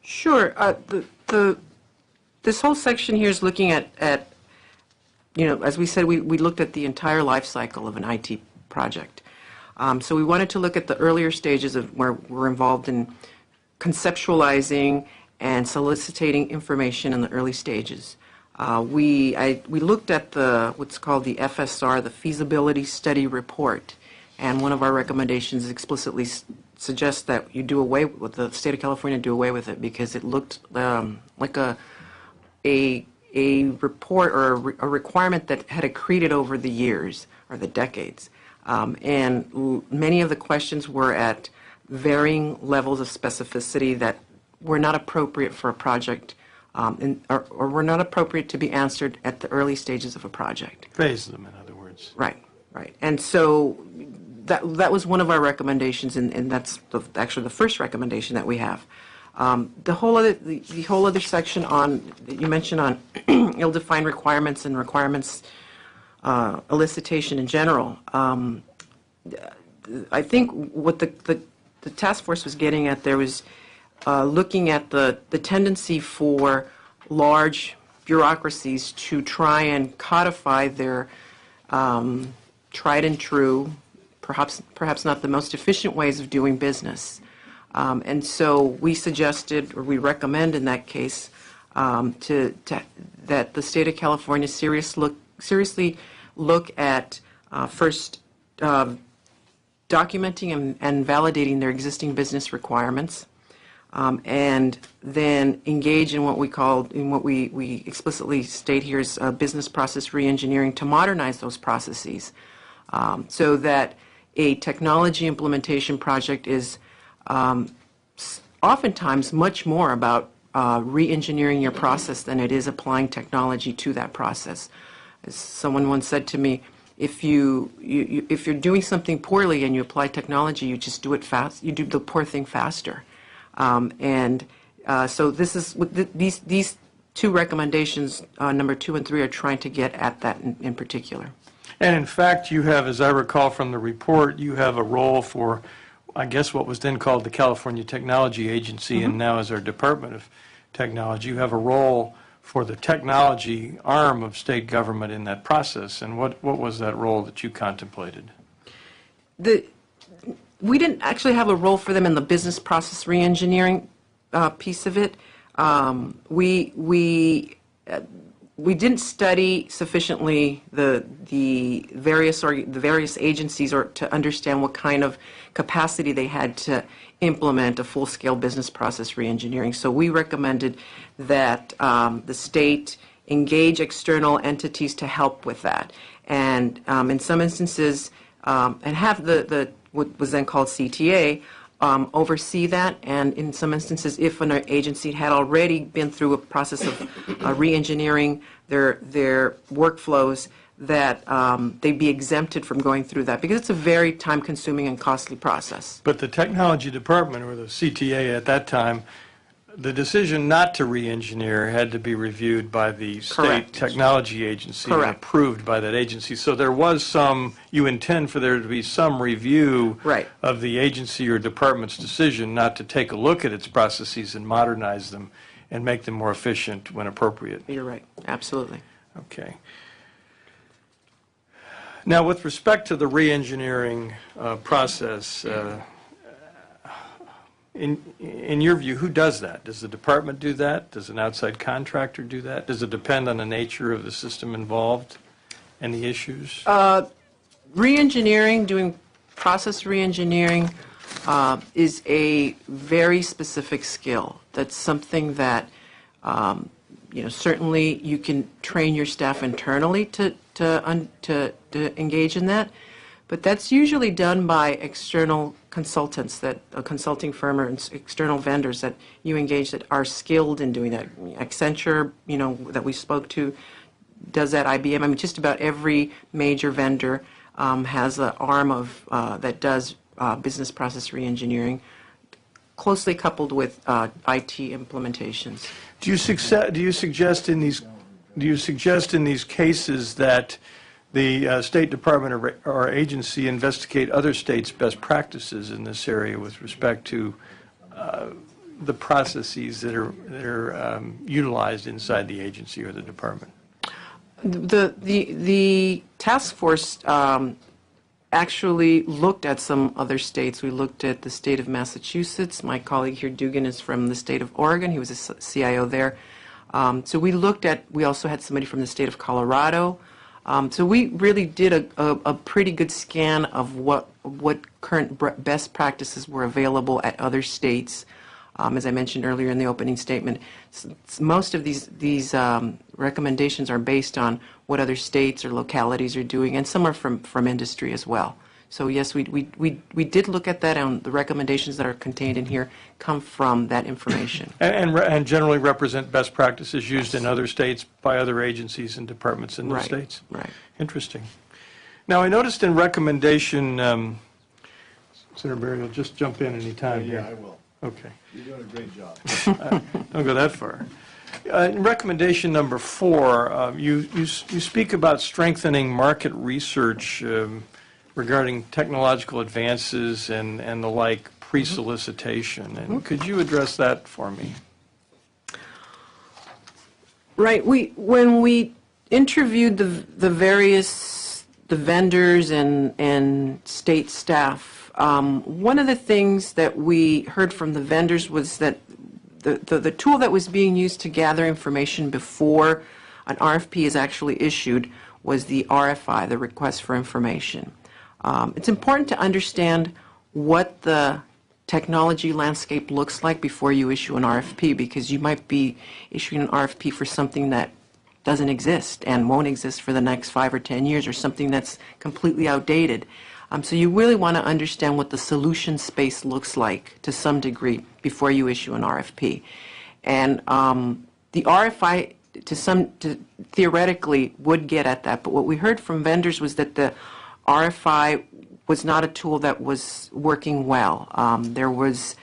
Sure. This whole section here is looking at as we said, we looked at the entire life cycle of an IT project. So we wanted to look at the earlier stages of where we're involved in conceptualizing and soliciting information in the early stages. We looked at what's called the FSR, the Feasibility Study Report, and one of our recommendations explicitly suggests that you do away with the state of California do away with it because it looked like a report or a requirement that had accreted over the years or the decades. And many of the questions were at varying levels of specificity that were not appropriate for a project or were not appropriate to be answered at the early stages of a project. Phase them, in other words. Right. And so that was one of our recommendations, and that's actually the first recommendation that we have. The whole other section that you mentioned on ill-defined requirements and requirements elicitation in general. I think what the task force was getting at there was looking at the tendency for large bureaucracies to try and codify their tried and true, perhaps not the most efficient ways of doing business. And so we suggested, or we recommend in that case, that the state of California seriously look at first documenting and validating their existing business requirements, and then engage in what we explicitly state here is business process reengineering to modernize those processes, so that a technology implementation project is oftentimes much more about re-engineering your process than it is applying technology to that process. As someone once said to me, if you're doing something poorly and you apply technology, you just do it fast. You do the poor thing faster. So this is these two recommendations, number 2 and 3, are trying to get at that in particular. And in fact, you have, as I recall from the report, you have a role for, I guess, what was then called the California Technology Agency, and now is our Department of Technology. You have a role for the technology arm of state government in that process. And what was that role that you contemplated? We didn't actually have a role for them in the business process reengineering piece of it. We didn't study sufficiently the various agencies or to understand what kind of capacity they had to implement a full-scale business process reengineering. So we recommended that the state engage external entities to help with that, and in some instances, and have what was then called CTA oversee that, and in some instances, if an agency had already been through a process of re-engineering their workflows, that they'd be exempted from going through that, because it's a very time-consuming and costly process. But the technology department, or the CTA at that time, the decision not to re-engineer had to be reviewed by the state technology agency and approved by that agency. So there was you intend for there to be some review of the agency or department's decision not to take a look at its processes and modernize them and make them more efficient when appropriate. You're right. Absolutely. Okay. Now, with respect to the re-engineering process, in your view, who does that? Does the department do that? Does an outside contractor do that? Does it depend on the nature of the system involved and the issues? Re-engineering, doing process re-engineering, is a very specific skill. That's something that certainly you can train your staff internally to engage in that, but that's usually done by external consultants, that a consulting firm or external vendors that you engage that are skilled in doing that. Accenture, that we spoke to, does that. IBM. I mean, just about every major vendor has an arm of that does business process reengineering, closely coupled with IT implementations. Do you suggest in these cases that the State Department or agency investigate other states' best practices in this area with respect to the processes that are utilized inside the agency or the department? The task force actually looked at some other states. We looked at the state of Massachusetts. My colleague here, Dugan, is from the state of Oregon. He was a CIO there. So we also had somebody from the state of Colorado. So we really did a pretty good scan of what current best practices were available at other states. As I mentioned earlier in the opening statement, most of these recommendations are based on what other states or localities are doing, and some are from industry as well. So yes, we did look at that, and the recommendations that are contained in here come from that information. And generally represent best practices used in other states by other agencies and departments in those states? Right. Interesting. Now, I noticed in recommendation, Senator Berry, you'll just jump in any time here. Yeah, I will. Okay. You're doing a great job. Don't go that far. In recommendation number 4, you speak about strengthening market research regarding technological advances and the like pre-solicitation. And could you address that for me? Right. When we interviewed the vendors and state staff, one of the things that we heard from the vendors was that the tool that was being used to gather information before an RFP is actually issued was the RFI, the Request for Information. It's important to understand what the technology landscape looks like before you issue an RFP, because you might be issuing an RFP for something that doesn't exist and won't exist for the next 5 or 10 years, or something that's completely outdated. So you really want to understand what the solution space looks like to some degree before you issue an RFP. And the RFI theoretically would get at that, but what we heard from vendors was that the RFI was not a tool that was working well. There was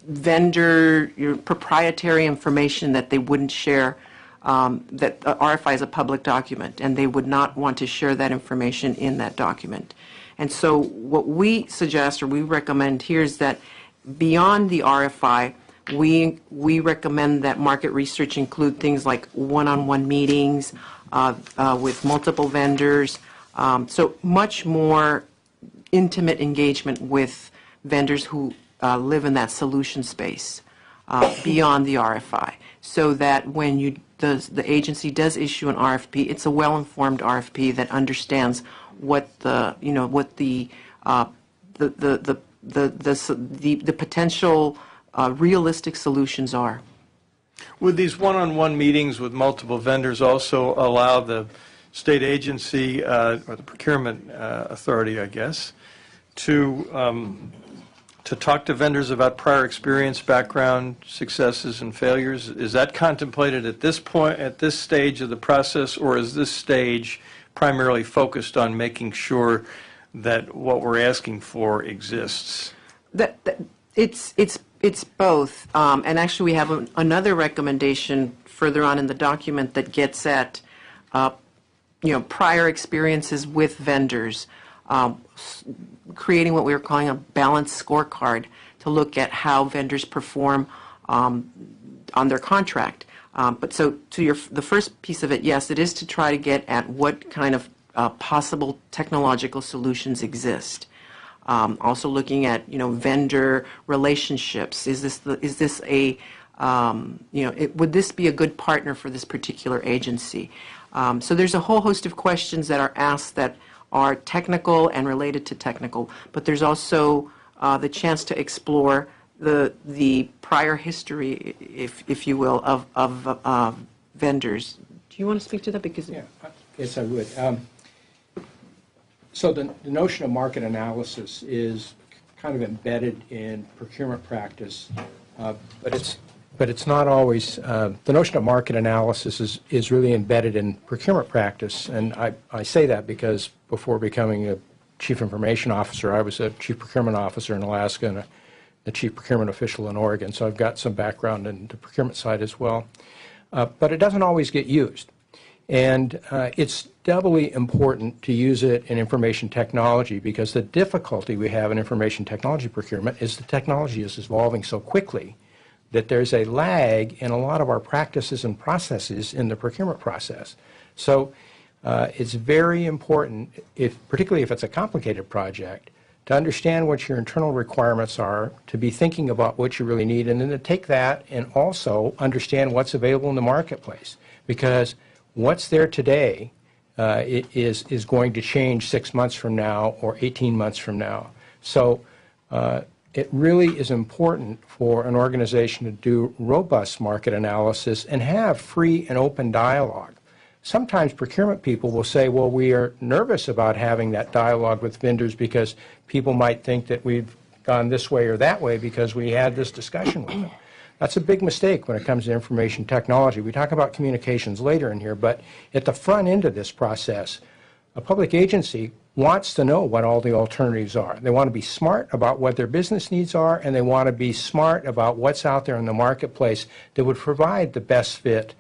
vendor proprietary information that they wouldn't share. That RFI is a public document, and they would not want to share that information in that document. And so what we suggest, or we recommend here, is that beyond the RFI, we recommend that market research include things like one-on-one meetings with multiple vendors, so much more intimate engagement with vendors who live in that solution space beyond the RFI, so that when the agency does issue an RFP, it's a well-informed RFP that understands what the potential realistic solutions are. Would these one-on-one meetings with multiple vendors also allow the state agency or the procurement authority, I guess, to talk to vendors about prior experience, background, successes, and failures? Is that contemplated at this point, at this stage of the process, or is this stage primarily focused on making sure that what we're asking for exists? It's both, and actually we have another recommendation further on in the document that gets at prior experiences with vendors. Creating what we were calling a balanced scorecard to look at how vendors perform on their contract. But so to the first piece of it, yes, it is to try to get at what kind of possible technological solutions exist. Also looking at vendor relationships. Would this be a good partner for this particular agency? So there's a whole host of questions that are asked that are technical and related to technical, but there's also the chance to explore the prior history, if you will, of vendors. Do you want to speak to that? Because yes, I would. So the notion of market analysis is kind of embedded in procurement practice, but it's not always. The notion of market analysis is really embedded in procurement practice, and I say that because before becoming a chief information officer, I was a chief procurement officer in Alaska and a chief procurement official in Oregon, so I've got some background in the procurement side as well. But it doesn't always get used. And it's doubly important to use it in information technology because the difficulty we have in information technology procurement is the technology is evolving so quickly that there's a lag in a lot of our practices and processes in the procurement process. So it's very important, particularly if it's a complicated project, to understand what your internal requirements are, to be thinking about what you really need, and then to take that and also understand what's available in the marketplace. Because what's there today is going to change 6 months from now or 18 months from now. So it really is important for an organization to do robust market analysis and have free and open dialogue. Sometimes procurement people will say, well, we are nervous about having that dialogue with vendors because people might think that we've gone this way or that way because we had this discussion with them. That's a big mistake when it comes to information technology. We talk about communications later in here, but at the front end of this process, a public agency wants to know what all the alternatives are. They want to be smart about what their business needs are, and they want to be smart about what's out there in the marketplace that would provide the best fit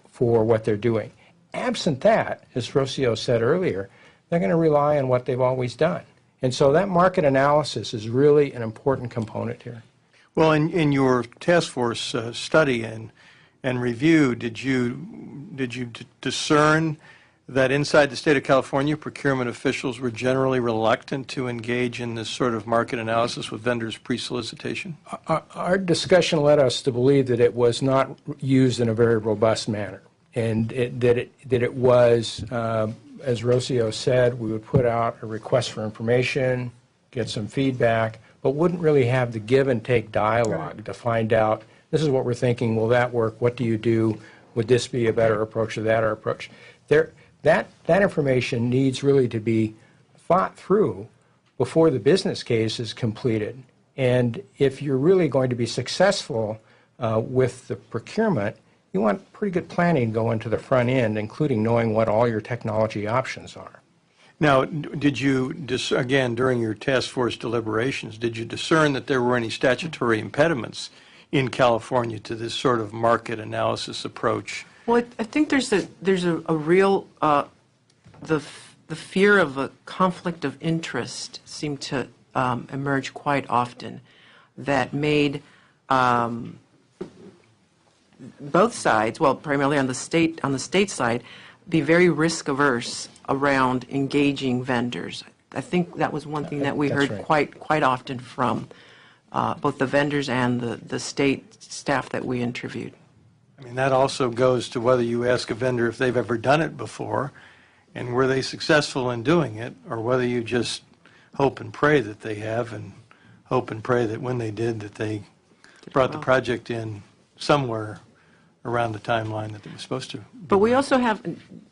for what they're doing. Absent that, as Rocio said earlier, they're going to rely on what they've always done. And so that market analysis is really an important component here. Well, in your task force study and review, did you discern that inside the state of California, procurement officials were generally reluctant to engage in this sort of market analysis with vendors pre-solicitation? Our discussion led us to believe that it was not used in a very robust manner, and that it was, as Rocio said, we would put out a request for information, get some feedback, but wouldn't really have the give and take dialogue to find out, this is what we're thinking, will that work, what do you do, would this be a better approach or that approach? That information needs really to be thought through before the business case is completed. And if you're really going to be successful with the procurement, you want pretty good planning going to the front end, including knowing what all your technology options are. Now, did you, again, during your task force deliberations, did you discern that there were any statutory impediments in California to this sort of market analysis approach? Well, I think there's a real the fear of a conflict of interest seemed to emerge quite often, that made both sides, well, primarily on the state side, be very risk averse around engaging vendors. I think that was one thing that we heard quite often from both the vendors and the state staff that we interviewed. I mean, that also goes to whether you ask a vendor if they've ever done it before and were they successful in doing it, or whether you just hope and pray that they have and hope and pray that when they did that they brought the project in somewhere around the timeline that they were supposed to. But we also have,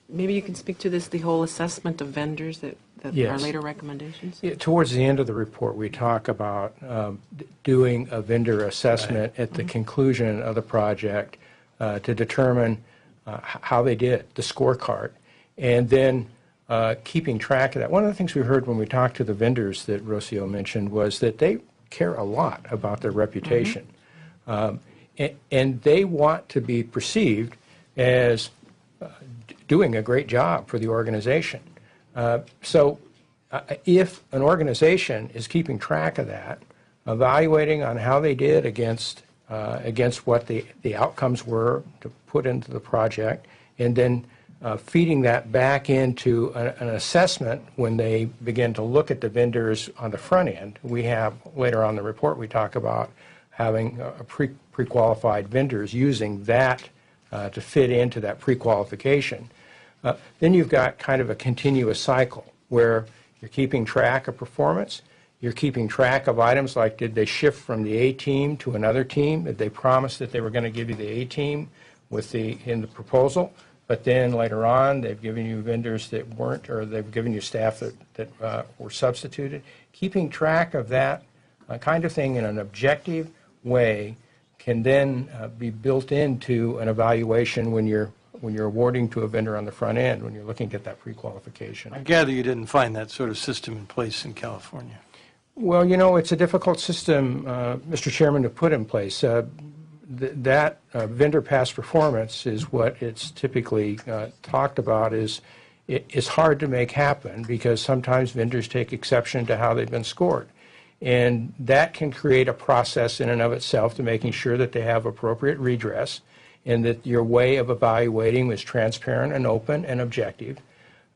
maybe you can speak to this, the whole assessment of vendors that Yes. are later recommendations? Yeah, towards the end of the report, we talk about doing a vendor assessment at the conclusion of the project to determine how they did, the scorecard, and then keeping track of that. One of the things we heard when we talked to the vendors that Rocio mentioned was that they care a lot about their reputation. And they want to be perceived as doing a great job for the organization. So if an organization is keeping track of that, evaluating on how they did against what the outcomes were to put into the project, and then feeding that back into an assessment when they begin to look at the vendors on the front end. We have, later on in the report, we talk about having pre-qualified vendors, using that to fit into that pre-qualification. Then you've got kind of a continuous cycle where you're keeping track of performance, you're keeping track of items like, did they shift from the A team to another team? Did they promise that they were going to give you the A team in the proposal, but then later on they've given you vendors that weren't, or they've given you staff that were substituted? Keeping track of that kind of thing in an objective way can then be built into an evaluation when you're awarding to a vendor on the front end, when you're looking at that pre-qualification. I gather you didn't find that sort of system in place in California. Well, you know, it's a difficult system, Mr. Chairman, to put in place. that vendor past performance is what it's typically talked about is hard to make happen because sometimes vendors take exception to how they've been scored. And that can create a process in and of itself to making sure that they have appropriate redress and that your way of evaluating is transparent and open and objective.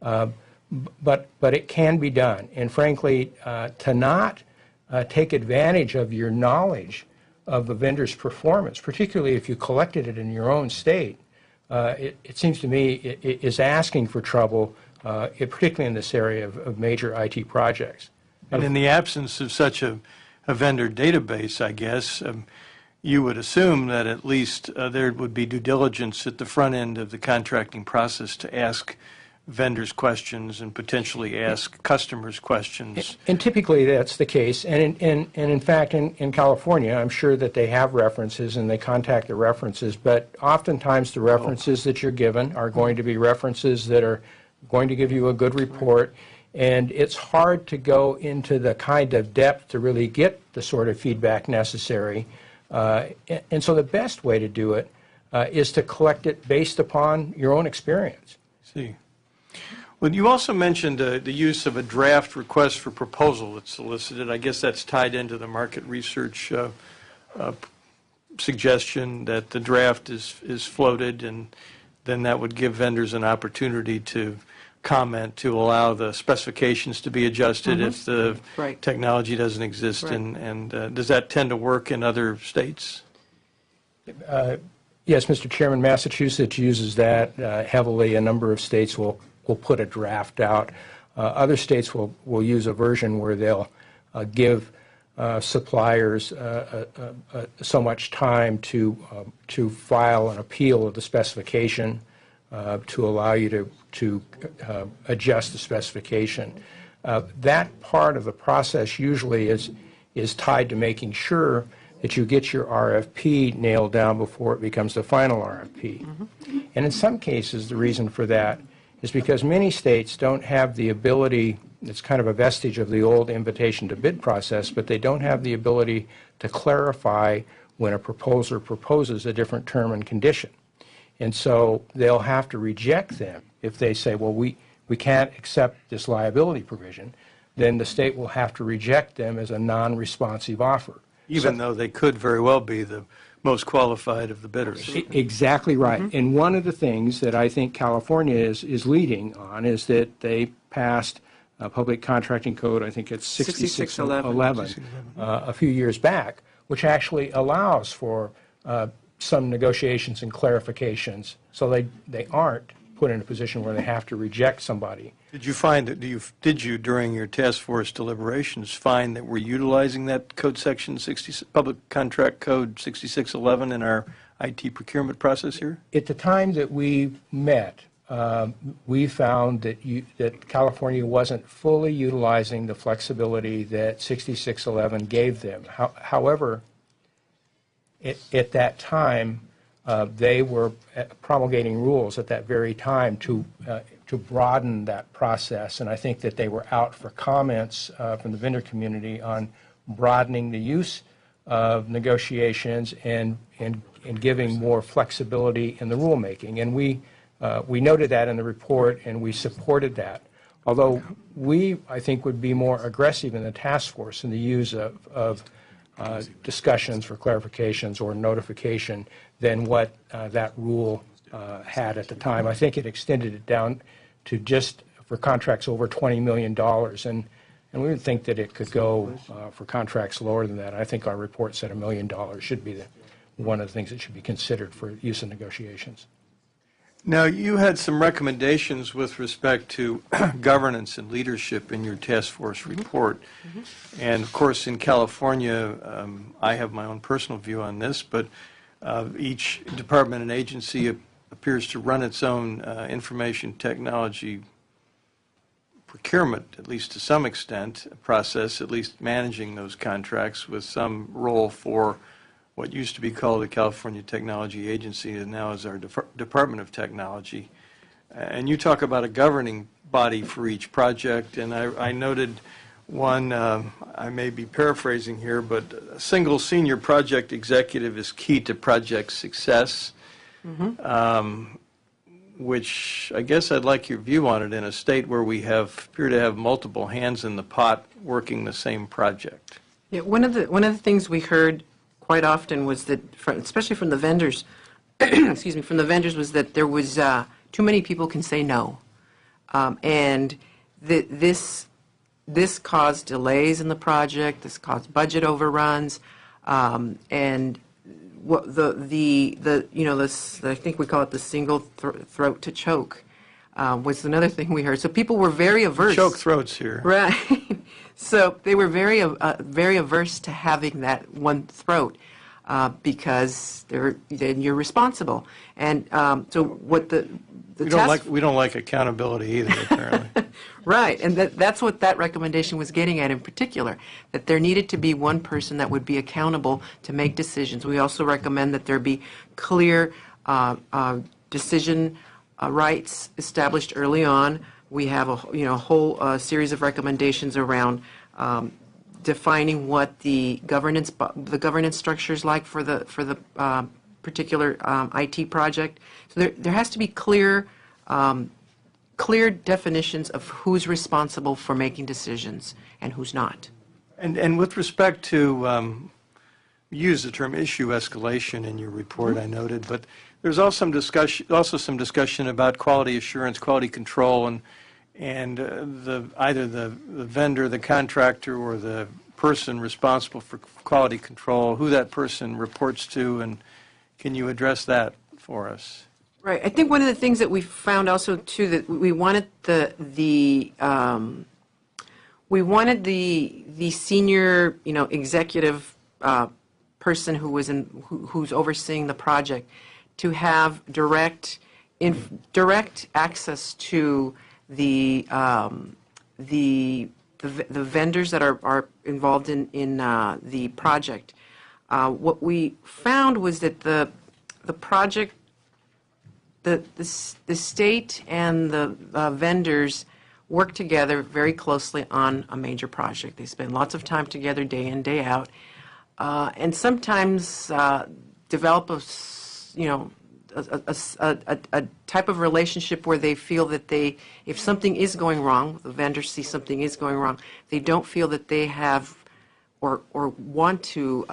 But it can be done. And frankly, to not take advantage of your knowledge of the vendor's performance, particularly if you collected it in your own state, it seems to me it is asking for trouble, particularly in this area of major IT projects. And in the absence of such a vendor database, I guess, you would assume that at least there would be due diligence at the front end of the contracting process to ask vendors questions and potentially ask customers questions. And typically that's the case. And in fact, in California, I'm sure that they have references and they contact the references, but oftentimes the references that you're given are going to be references that are going to give you a good report. And it's hard to go into the kind of depth to really get the sort of feedback necessary. And so the best way to do it is to collect it based upon your own experience. See. Well, you also mentioned the use of a draft request for proposal that's solicited. I guess that's tied into the market research suggestion that the draft is floated, and then that would give vendors an opportunity to comment to allow the specifications to be adjusted if the technology doesn't exist. Right. And does that tend to work in other states? Yes, Mr. Chairman, Massachusetts uses that heavily. A number of states will put a draft out. Other states will use a version where they'll give suppliers so much time to file an appeal of the specification to allow you to adjust the specification. That part of the process usually is tied to making sure that you get your RFP nailed down before it becomes the final RFP. Mm-hmm. And in some cases, the reason for that is because many states don't have the ability, it's kind of a vestige of the old invitation to bid process, but they don't have the ability to clarify when a proposer proposes a different term and condition. And so they'll have to reject them if they say, well, we can't accept this liability provision. Then the state will have to reject them as a non-responsive offer. Even though they could very well be the most qualified of the bidders. Exactly right. Mm-hmm. And one of the things that I think California is leading on is that they passed a public contracting code, I think it's 6611, a few years back, which actually allows for some negotiations and clarifications, so they aren't put in a position where they have to reject somebody. Did you find that, did you during your task force deliberations find that we're utilizing that code section Public Contract Code 6611 in our IT procurement process here? At the time that we met, we found that California wasn't fully utilizing the flexibility that 6611 gave them. However, at that time, they were promulgating rules at that very time to broaden that process, and I think that they were out for comments from the vendor community on broadening the use of negotiations and giving more flexibility in the rulemaking. And we noted that in the report, and we supported that. Although we, I think, would be more aggressive in the task force in the use of discussions for clarifications or notification than what that rule had at the time. I think it extended it down to just for contracts over $20 million, and we would think that it could go for contracts lower than that. I think our report said $1 million should be one of the things that should be considered for use in negotiations. Now, you had some recommendations with respect to governance and leadership in your task force report. Mm-hmm. And, of course, in California, I have my own personal view on this, but each department and agency appears to run its own information technology procurement, at least to some extent, process, at least managing those contracts with some role for what used to be called the California Technology Agency and now is our Department of Technology. And you talk about a governing body for each project, and I noted One, I may be paraphrasing here, but a single senior project executive is key to project success, which I guess I'd like your view on it in a state where we appear to have multiple hands in the pot working the same project. Yeah, one of the things we heard quite often was that, especially from the vendors, excuse me, from the vendors, was that there was too many people can say no, and this caused delays in the project. This caused budget overruns, and what this, I think we call it the single throat to choke, was another thing we heard. So people were very averse. Choke throats here, right? So they were very averse to having that one throat. Because then you're responsible, and so what the we don't like accountability either, apparently. Right, and that's what that recommendation was getting at in particular, that there needed to be one person that would be accountable to make decisions. We also recommend that there be clear decision rights established early on. We have a whole series of recommendations around defining what the governance structure is like for the particular IT project. So there has to be clear definitions of who's responsible for making decisions and who's not. And with respect to, you use the term issue escalation in your report, I noted, but there's also some discussion about quality assurance, quality control, and either the vendor, the contractor, or the person responsible for quality control, who that person reports to, and can you address that for us? Right. I think one of the things that we found also too, that we wanted the senior executive person who's overseeing the project to have direct access to the vendors that are involved in the project. What we found was that the project, the state and the vendors work together very closely on a major project. They spend lots of time together, day in, day out, and sometimes develop a type of relationship where they feel that if something is going wrong, the vendors see something is going wrong, they don't feel that they have or want to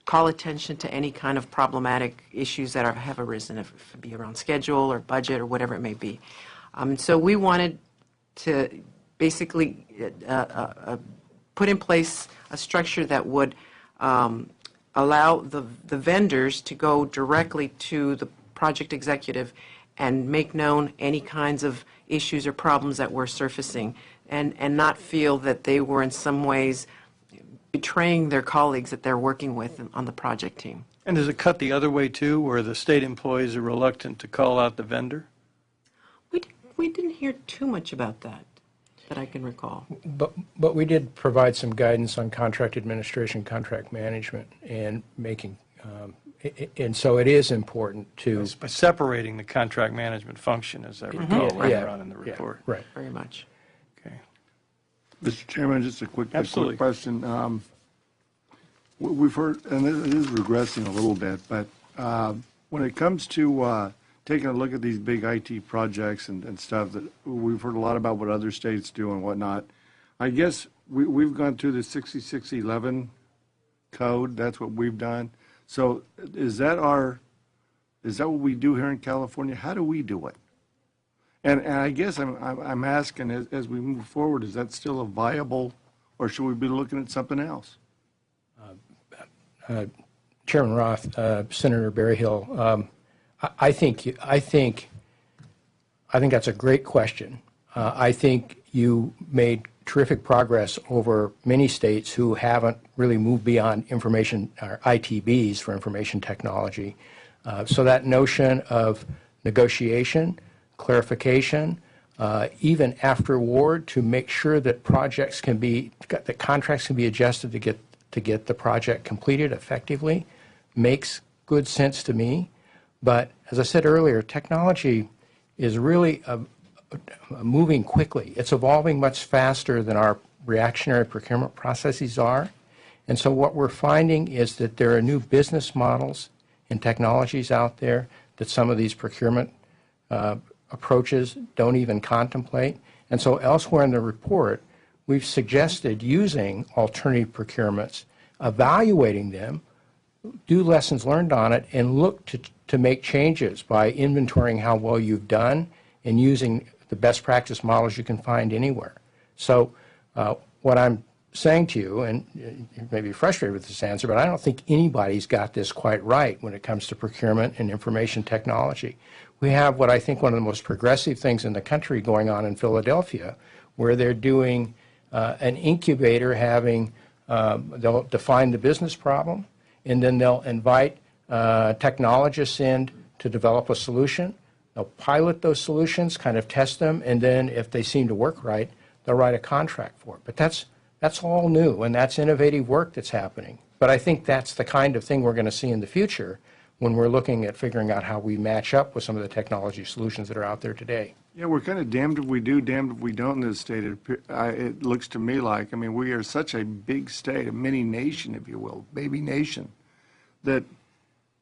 call attention to any kind of problematic issues that have arisen, if it be around schedule or budget or whatever it may be. So we wanted to basically put in place a structure that would allow the vendors to go directly to the project executive and make known any kinds of issues or problems that were surfacing, and not feel that they were in some ways betraying their colleagues that they're working with on the project team. And does it cut the other way too, where the state employees are reluctant to call out the vendor? We didn't hear too much about that I can recall. But we did provide some guidance on contract administration, contract management, and making, and so it is important to... By separating the contract management function, as I recall later on in the report. Right. Very much. Okay. Mr. Chairman, just a quick Absolutely. question. We've heard, and it is regressing a little bit, but when it comes to taking a look at these big IT projects and stuff, that we've heard a lot about what other states do and whatnot. I guess we've gone through the 6611 code. That's what we've done. So is that what we do here in California? How do we do it? And I guess I'm asking, as we move forward, is that still a viable, or should we be looking at something else? Chairman Roth, Senator Berryhill, I think that's a great question. I think you made terrific progress over many states who haven't really moved beyond information, or ITBs for information technology. So that notion of negotiation, clarification, even afterward, to make sure that contracts can be adjusted to get the project completed effectively, makes good sense to me. But as I said earlier, technology is really moving quickly. It's evolving much faster than our reactionary procurement processes are. And so what we're finding is that there are new business models and technologies out there that some of these procurement approaches don't even contemplate. And so elsewhere in the report, we've suggested using alternative procurements, evaluating them, do lessons learned on it, and look to make changes by inventorying how well you've done and using the best practice models you can find anywhere. So what I'm saying to you, and you may be frustrated with this answer, but I don't think anybody's got this quite right when it comes to procurement and information technology. We have what I think one of the most progressive things in the country going on in Philadelphia, where they're doing an incubator having, they'll define the business problem, and then they'll invite technologists in to develop a solution. They'll pilot those solutions, kind of test them, and then if they seem to work right, they'll write a contract for it. But that's all new, and that's innovative work that's happening. But I think that's the kind of thing we're going to see in the future when we're looking at figuring out how we match up with some of the technology solutions that are out there today. Yeah, we're kind of damned if we do, damned if we don't in this state. It looks to me like, I mean, we are such a big state, a mini nation, if you will, baby nation, that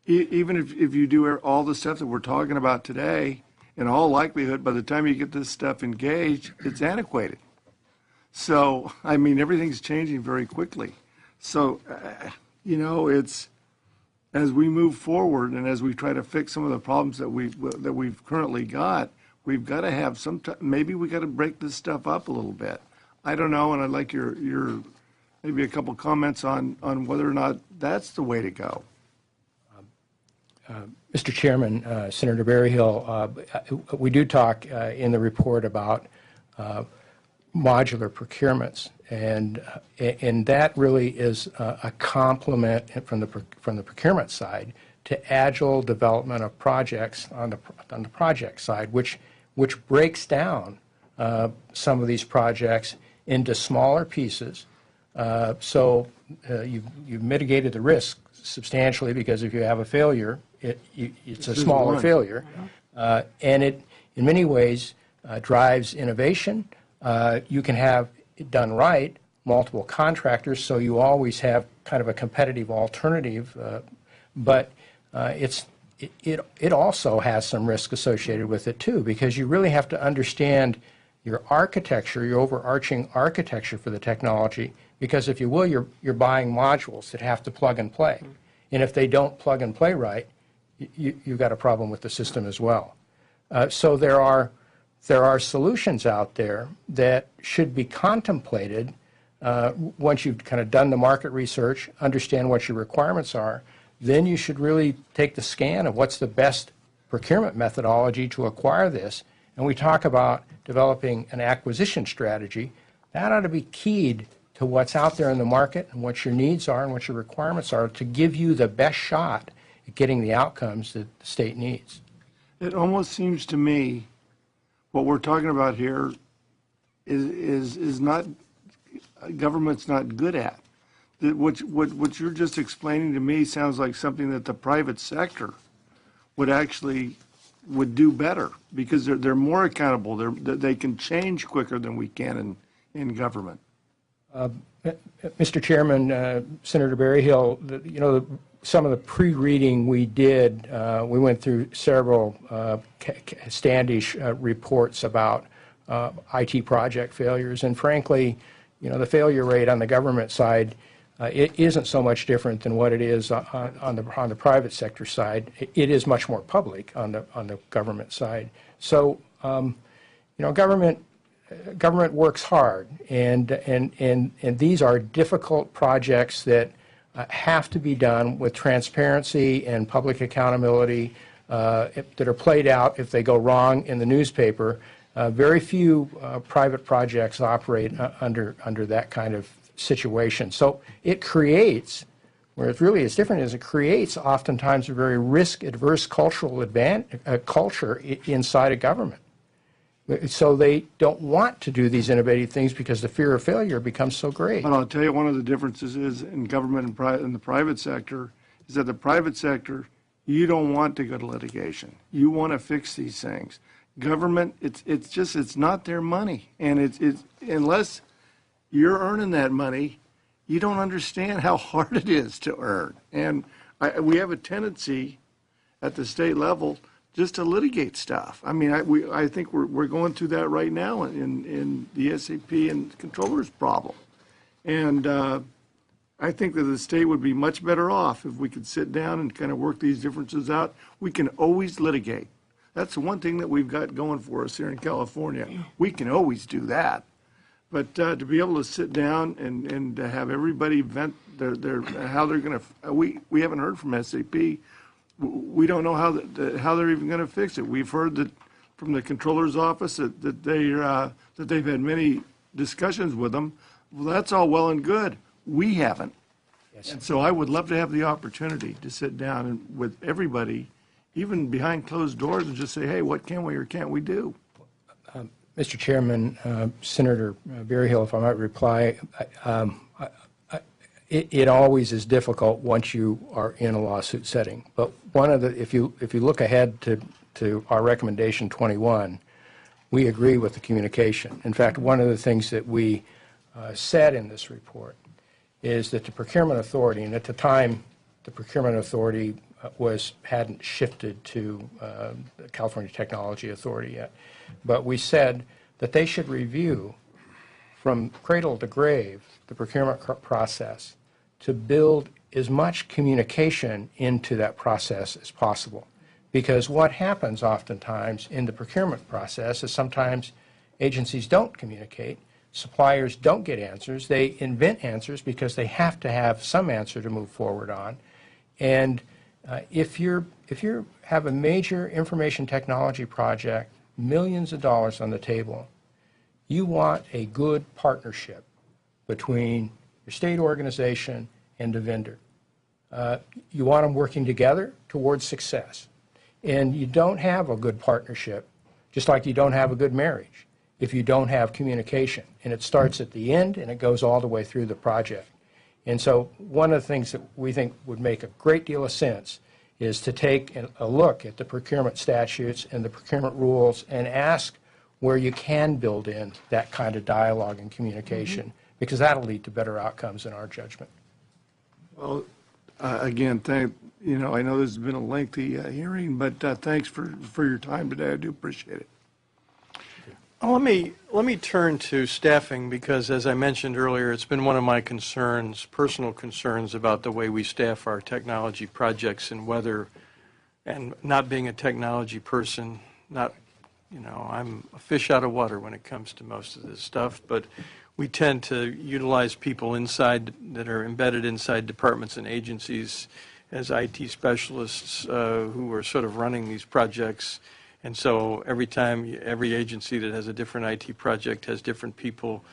even if you do all the stuff that we're talking about today, in all likelihood, by the time you get this stuff engaged, it's antiquated. So, I mean, everything's changing very quickly. So, it's, as we move forward and as we try to fix some of the problems that we've currently got, we've got to have some, maybe we got to break this stuff up a little bit. I don't know, and I'd like your maybe a couple comments on whether or not that's the way to go. Mr. Chairman, Senator Berryhill, we do talk in the report about modular procurements, and that really is a complement from the procurement side to agile development of projects on the project side, which breaks down some of these projects into smaller pieces. So you've mitigated the risk substantially, because if you have a failure, it's a smaller failure, and it in many ways drives innovation. You can have it done right, multiple contractors, so you always have kind of a competitive alternative, but it also has some risk associated with it too, because you really have to understand your architecture, your overarching architecture for the technology, because if you will, you're buying modules that have to plug and play. And if they don't plug and play right, you've got a problem with the system as well. So there are solutions out there that should be contemplated once you've kind of done the market research, understand what your requirements are. Then you should really take the scan of what's the best procurement methodology to acquire this. And we talk about developing an acquisition strategy. That ought to be keyed to what's out there in the market and what your needs are and what your requirements are to give you the best shot at getting the outcomes that the state needs. It almost seems to me what we're talking about here is not, government's not good at. What you're just explaining to me sounds like something that the private sector would do better, because they're more accountable. They can change quicker than we can in government. Mr. Chairman, Senator Berryhill, some of the pre-reading we did, we went through several Standish reports about IT project failures, and frankly, the failure rate on the government side it isn't so much different than what it is on the private sector side. It is much more public on the government side. So, government works hard, and these are difficult projects that have to be done with transparency and public accountability that are played out if they go wrong in the newspaper. Very few private projects operate under that kind of situation. So it creates, where it really is different, is it creates oftentimes a very risk-adverse culture inside a government. So they don't want to do these innovative things because the fear of failure becomes so great. But I'll tell you, one of the differences is in government and the private sector is that the private sector, you don't want to go to litigation. You want to fix these things. Government, it's not their money, and it's unless you're earning that money, you don't understand how hard it is to earn. And we have a tendency at the state level just to litigate stuff. I mean, I think we're going through that right now in the SAP and controllers problem. And I think that the state would be much better off if we could sit down and kind of work these differences out. We can always litigate. That's the one thing that we've got going for us here in California. We can always do that. But to be able to sit down and to have everybody vent their how they're going to, we haven't heard from SAP. We don't know how they're even going to fix it. We've heard that from the controller's office that they've had many discussions with them. Well, that's all well and good. We haven't. Yes. And so I would love to have the opportunity to sit down and with everybody, even behind closed doors, and just say, hey, what can we or can't we do? Mr. Chairman, Senator Berryhill, if I might reply, it always is difficult once you are in a lawsuit setting. But one of the, if you look ahead to our recommendation 21, we agree with the communication. In fact, one of the things that we said in this report is that the procurement authority, and at the time the procurement authority hadn't shifted to the California Technology Authority yet, but we said that they should review from cradle to grave the procurement process to build as much communication into that process as possible. Because what happens oftentimes in the procurement process is sometimes agencies don't communicate, suppliers don't get answers, they invent answers because they have to have some answer to move forward on. And if you have a major information technology project, millions of dollars on the table, you want a good partnership between your state organization and the vendor. You want them working together towards success. And you don't have a good partnership, just like you don't have a good marriage, if you don't have communication. And it starts at the end and it goes all the way through the project. And so one of the things that we think would make a great deal of sense is to take a look at the procurement statutes and the procurement rules and ask where you can build in that kind of dialogue and communication, because that'll lead to better outcomes in our judgment. Well, again, I know this has been a lengthy hearing, but thanks for your time today. I do appreciate it. Let me turn to staffing, because as I mentioned earlier, it's been one of my concerns, personal concerns, about the way we staff our technology projects, and whether, and not being a technology person, I'm a fish out of water when it comes to most of this stuff, but we tend to utilize people inside that are embedded inside departments and agencies as IT specialists who are sort of running these projects. And so every agency that has a different IT project has different people.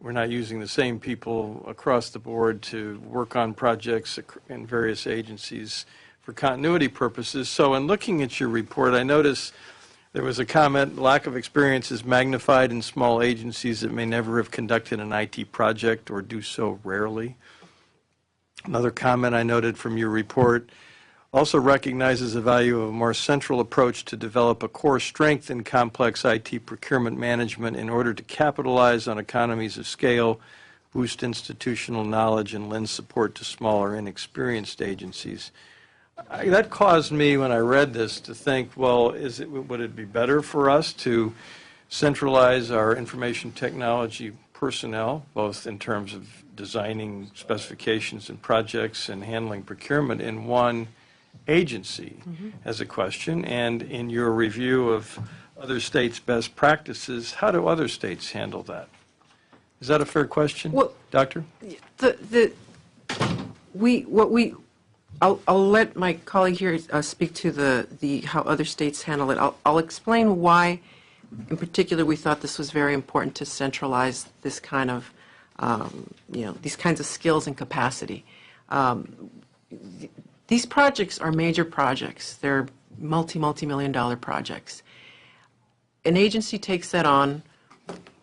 We're not using the same people across the board to work on projects in various agencies for continuity purposes. So in looking at your report, I noticed there was a comment, lack of experience is magnified in small agencies that may never have conducted an IT project or do so rarely. Another comment I noted from your report also recognizes the value of a more central approach to develop a core strength in complex IT procurement management in order to capitalize on economies of scale, boost institutional knowledge, and lend support to smaller, inexperienced agencies. That caused me, when I read this, to think, well, would it be better for us to centralize our information technology personnel, both in terms of designing specifications and projects and handling procurement, in one agency, as a question? And in your review of other states' best practices, how do other states handle that? Is that a fair question, Well, Doctor? I'll let my colleague here speak to the how other states handle it. I'll explain why, in particular, we thought this was very important to centralize this kind of, these kinds of skills and capacity. These projects are major projects. They're multi-million-dollar projects. An agency takes that on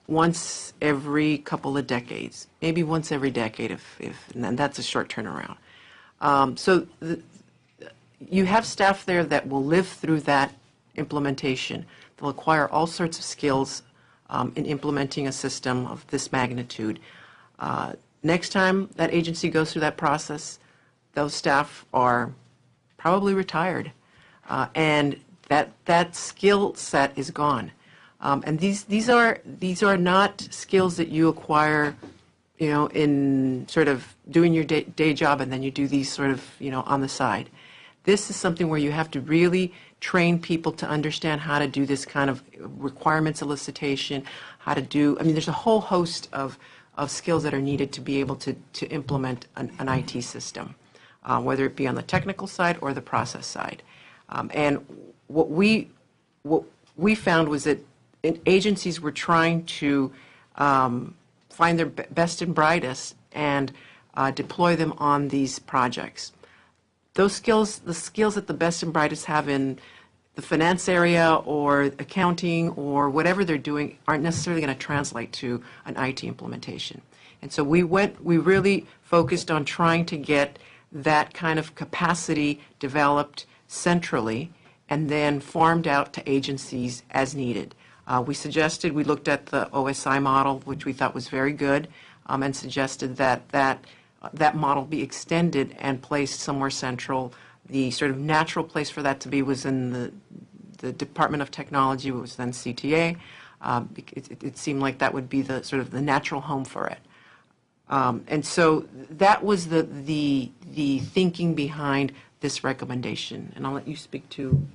once every couple of decades, maybe once every decade, and that's a short turnaround. You have staff there that will live through that implementation. They'll acquire all sorts of skills in implementing a system of this magnitude. Next time that agency goes through that process, those staff are probably retired, and that skill set is gone. And these are not skills that you acquire, in sort of doing your day job, and then you do these sort of, on the side. This is something where you have to really train people to understand how to do this kind of requirements elicitation, how to do, there's a whole host of skills that are needed to be able to implement an IT system, whether it be on the technical side or the process side. And what we found was that agencies were trying to find their best and brightest and deploy them on these projects. Those skills, the skills that the best and brightest have in the finance area or accounting or whatever they're doing, aren't necessarily going to translate to an IT implementation. And so we really focused on trying to get that kind of capacity developed centrally and then farmed out to agencies as needed. We looked at the OSI model, which we thought was very good, and suggested that model be extended and placed somewhere central. The sort of natural place for that to be was in the Department of Technology, which was then CTA. It seemed like that would be the sort of the natural home for it. And so that was the thinking behind this recommendation. And I'll let you speak to